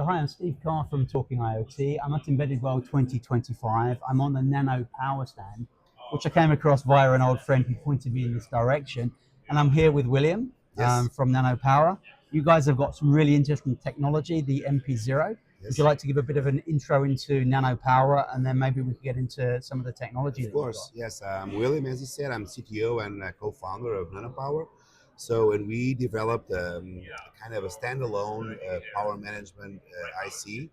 hi, I'm Steve Carr from Talking IoT. I'm at Embedded World 2025. I'm on the Nanopower stand, which I came across via an old friend who pointed me in this direction. And I'm here with William Yes, from Nanopower. You guys have got some really interesting technology, the MP0. Would you yes, like to give a bit of an intro into Nanopower, and then maybe we could get into some of the technology of that you've got? course. Yes, William, as you said, I'm CTO and co-founder of Nanopower. So, and we developed kind of a standalone power management IC,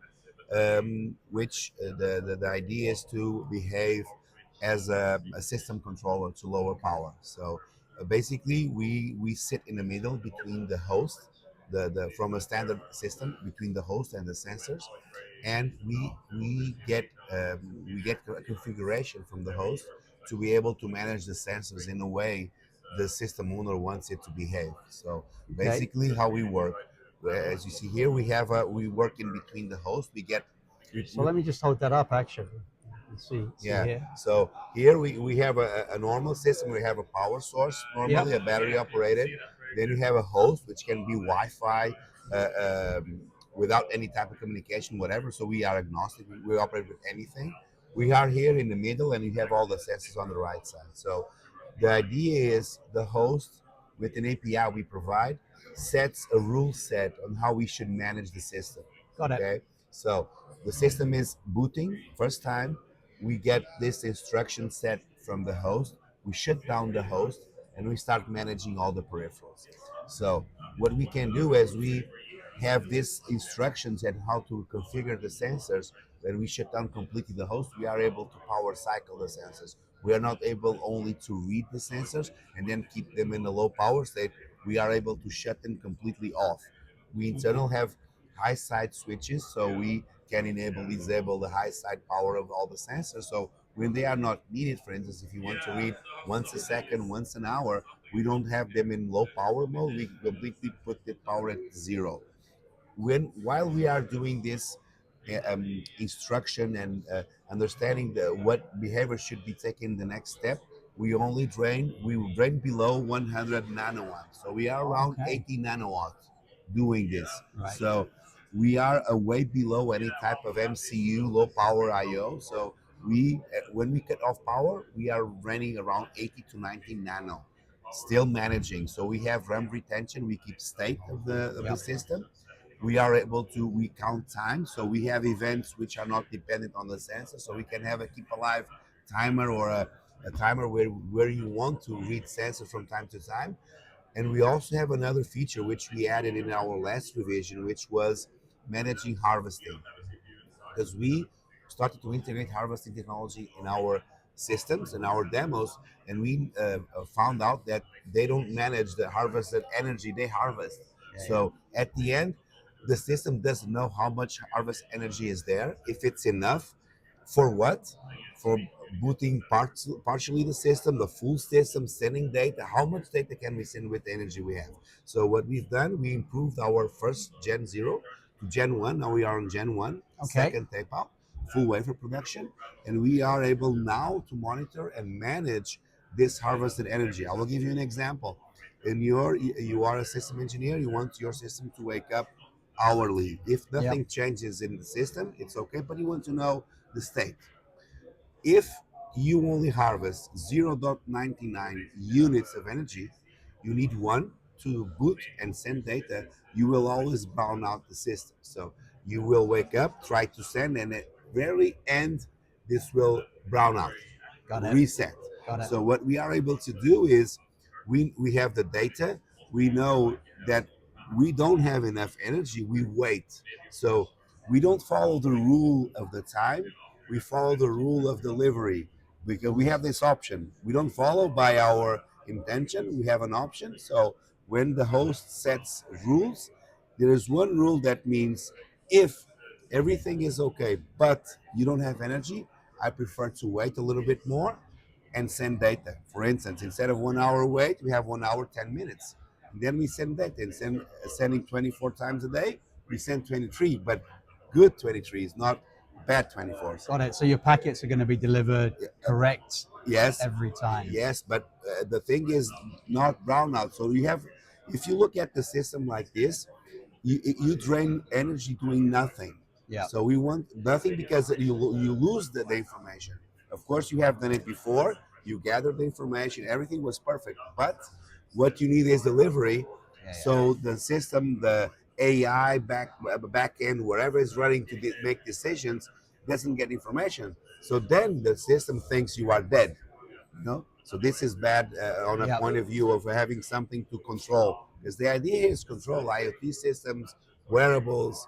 which the idea is to behave as a system controller to lower power. So, basically, we sit in the middle between the host, the from a standard system between the host and the sensors, and we get a configuration from the host to be able to manage the sensors in a way the system owner wants it to behave. So Okay. basically, how we work, as you see here, we work in between the host. So We let me just hold that up, actually. Let's see yeah. here. So here we have a normal system. We have a power source, Yep. normally a battery operated. Then we have a host, which can be Wi-Fi without any type of communication, whatever. So we are agnostic. We operate with anything. We are here in the middle, and you have all the sensors on the right side. So the idea is the host, with an API we provide, sets a rule set on how we should manage the system. Got it. Okay. So the system is booting first time. We get this instruction set from the host. We shut down the host, and we start managing all the peripherals. So what we can do is we have these instructions and how to configure the sensors. When we shut down completely the host, we are able to power cycle the sensors. We are not able only to read the sensors and then keep them in a low power state. We are able to shut them completely off. We internal have high side switches, so we can disable the high side power of all the sensors. So when they are not needed, for instance, if you want to read once a second, once an hour, we don't have them in low power mode. We completely put the power at zero. While we are doing this instruction and understanding what behavior should be taken the next step, we will drain below 100 nanowatts. So we are around Okay. 80 nanowatts doing this. Right. So we are way below any type of MCU, low power IO. So when we cut off power, we are running around 80 to 90 nano, still managing. So we have RAM retention. We keep state of the Yep. system. We are able to we count time, so we have events which are not dependent on the sensor, so we can have a keep alive timer or a timer where you want to read sensor from time to time. And we also have another feature which we added in our last revision, which was managing harvesting, because we started to integrate harvesting technology in our systems and our demos, and we found out that they don't manage the harvested energy they harvest. Yeah, yeah. So at the end, the system doesn't know how much harvest energy is there, if it's enough, for what, for booting partially the system, the full system, sending data. How much data can we send with the energy we have? So what we've done, we improved our first Gen 0 to Gen 1. Now we are on Gen 1, Okay. second tape out, full wafer production, and we are able now to monitor and manage this harvested energy. I will give you an example. You are a system engineer, you want your system to wake up hourly. If Yep. nothing changes in the system, it's okay, but you want to know the state. If you only harvest 0.99 units of energy, you need one to boot and send data. You will always brown out the system. So you will wake up, try to send, and at very end, this will brown out, Got it. reset. Got it. So what we are able to do is we have the data. We know that we don't have enough energy. We wait. So we don't follow the rule of the time. We follow the rule of delivery, because we have this option. We don't follow by our intention. We have an option. So when the host sets rules, there is one rule that means if everything is okay, but you don't have energy, I prefer to wait a little bit more and send data. For instance, instead of 1 hour wait, we have 1 hour 10 minutes. And then we send data, and sending 24 times a day. We send 23, but good 23 is not bad 24. Got it. So your packets are going to be delivered correct Yes, every time. yes, but the thing is not brownout. So you have, if you look at the system like this, you drain energy doing nothing. Yeah. So we want nothing because you lose the information. Of course, you have done it before. You gathered the information. Everything was perfect. But what you need is delivery. Yeah. Yeah. So the system, the AI back end, wherever is running to make decisions, doesn't get information. So then the system thinks you are dead. No, so this is bad on a Yeah. point of view of having something to control, because the idea is control IoT systems, wearables,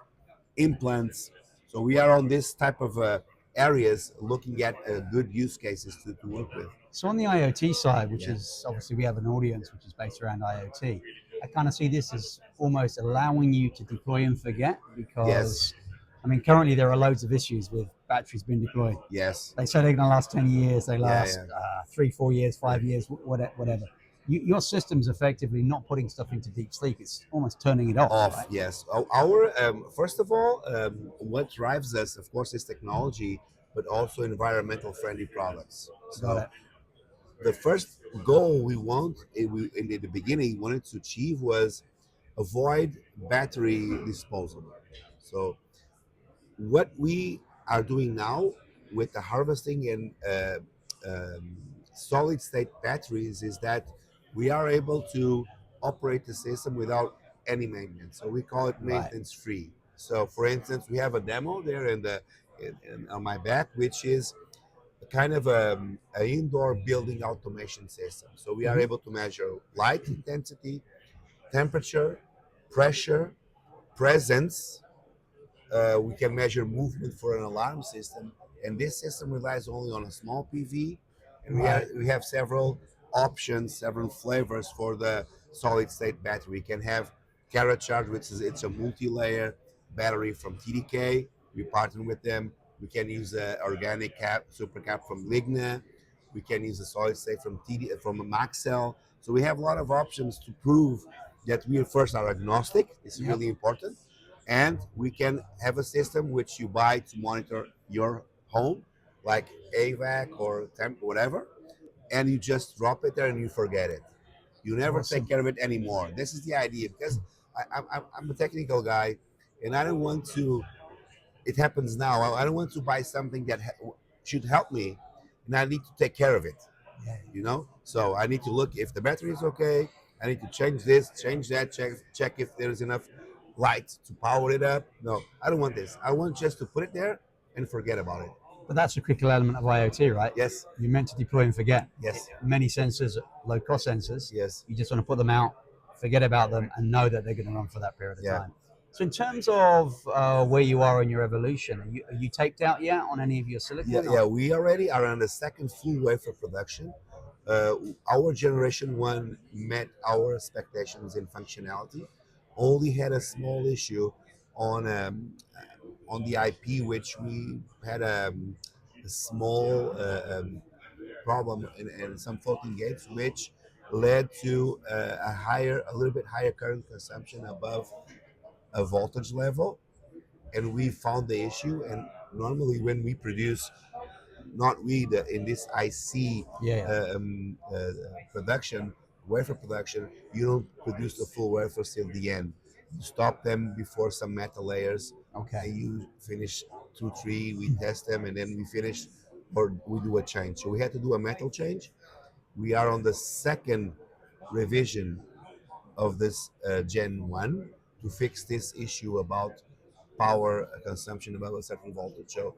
implants. So we are on this type of areas looking at good use cases to work with. So on the IoT side, which Yeah. is obviously we have an audience which is based around IoT, I kind of see this as almost allowing you to deploy and forget Yes. because, I mean, currently there are loads of issues with batteries being deployed. Yes. They say they're going to last 10 years, they Yeah. last Yeah. 3, 4 years, 5 years, whatever. Your system's effectively not putting stuff into deep sleep, it's almost turning it off, Off. right? Yes. Our first of all, what drives us, of course, is technology, but also environmental friendly products. Got So it. the first goal we want in the beginning wanted to achieve was avoid battery disposal. So what we are doing now with the harvesting and solid state batteries is that we are able to operate the system without any maintenance. So we call it Right. maintenance free. So for instance, we have a demo there on my back, which is kind of an indoor building automation system. So we are Hmm. able to measure light intensity, temperature, pressure, presence. We can measure movement for an alarm system, and this system relies only on a small PV. And Right. we have several options, several flavors for the solid state battery. We can have Carrot Charge, which is it's a multi-layer battery from TDK. We partner with them. We can use a organic cap, super cap from Ligna. We can use a solid state from from a Maxell. So we have a lot of options to prove that we first are agnostic. This is Yep. really important, and we can have a system which you buy to monitor your home, like AVAC or temp, whatever, and you just drop it there and you forget it. You never take Awesome. care of it anymore. This is the idea, because I'm a technical guy, and I don't want to. It happens now. I don't want to buy something that should help me, and I need to take care of it. Yeah. So I need to look if the battery is okay. I need to change this, change that, check if there is enough light to power it up. No, I don't want this. I want just to put it there and forget about it. But that's a critical element of IoT, right? Yes. You're meant to deploy and forget. Yes. Many sensors, low cost sensors, Yes. you just want to put them out, forget about them, and know that they're going to run for that period of Yeah. time. So, in terms of where you are in your evolution, are you taped out yet on any of your Yeah, silicon? yeah. Or? We already are on the second full wafer production. Uh, our generation one met our expectations in functionality. Only had a small issue on the IP, which we had a small problem in some floating gates, which led to a little bit higher current consumption above a voltage level, and we found the issue. And normally, when we produce, not we, in this IC Yeah. production, wafer production, you don't produce the full wafers till the end. You stop them before some metal layers, Okay. and you finish 2, 3. We test them, and then we finish, or we do a change. So we had to do a metal change. We are on the second revision of this Gen 1 to fix this issue about power consumption above a certain voltage. So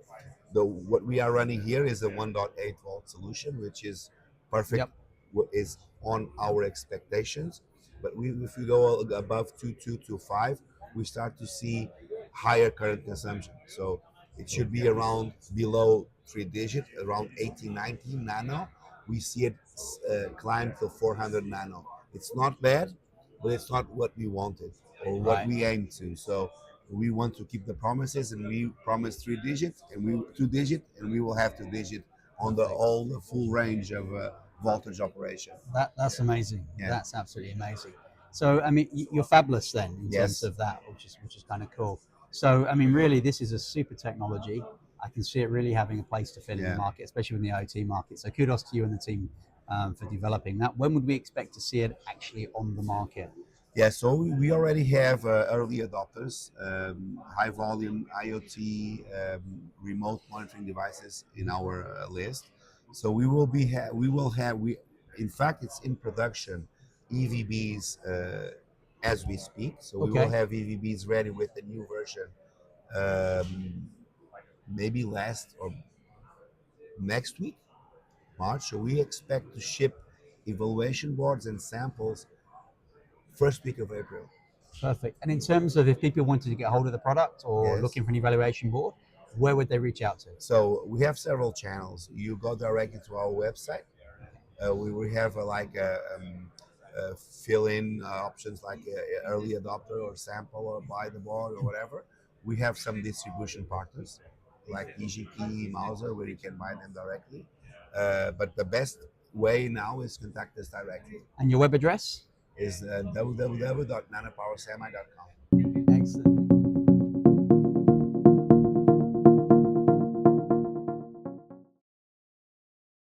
what we are running here is a 1.8 volt solution, which is perfect, Yep. is on our expectations. But if we go above 2.2 to 5, we start to see higher current consumption. So it should be around below 3 digit, around 80, 90 nano. We see it climb to 400 nano. It's not bad, but it's not what we wanted or what Right. we aim to. So we want to keep the promises, and we promise 3 digit, and we 2 digit, and we will have 2 digit on the Perfect. all the full range of voltage operation. That's amazing. Yeah. That's absolutely amazing. So, I mean, you're fabulous then in terms Yes. of that, which is kind of cool. So, I mean, really, this is a super technology. I can see it really having a place to fill in the Yeah. market, especially in the IoT market. So, kudos to you and the team for developing that. When would we expect to see it actually on the market? Yeah, so we already have early adopters, high volume IoT remote monitoring devices in our list. So we will have in fact it's in production EVBs as we speak. So we will Okay, have EVBs ready with the new version um, maybe last or next week, March. So we expect to ship evaluation boards and samples first week of April. perfect. And in terms of if people wanted to get hold of the product or Yes. looking for an evaluation board, where would they reach out to? So we have several channels. You go directly to our website. We have fill-in options like early adopter or sample or buy the board or whatever. We have some distribution partners like EGP, Mauser, where you can buy them directly. But the best way now is contact us directly. And your web address? Is www.nanopowersemi.com. Excellent.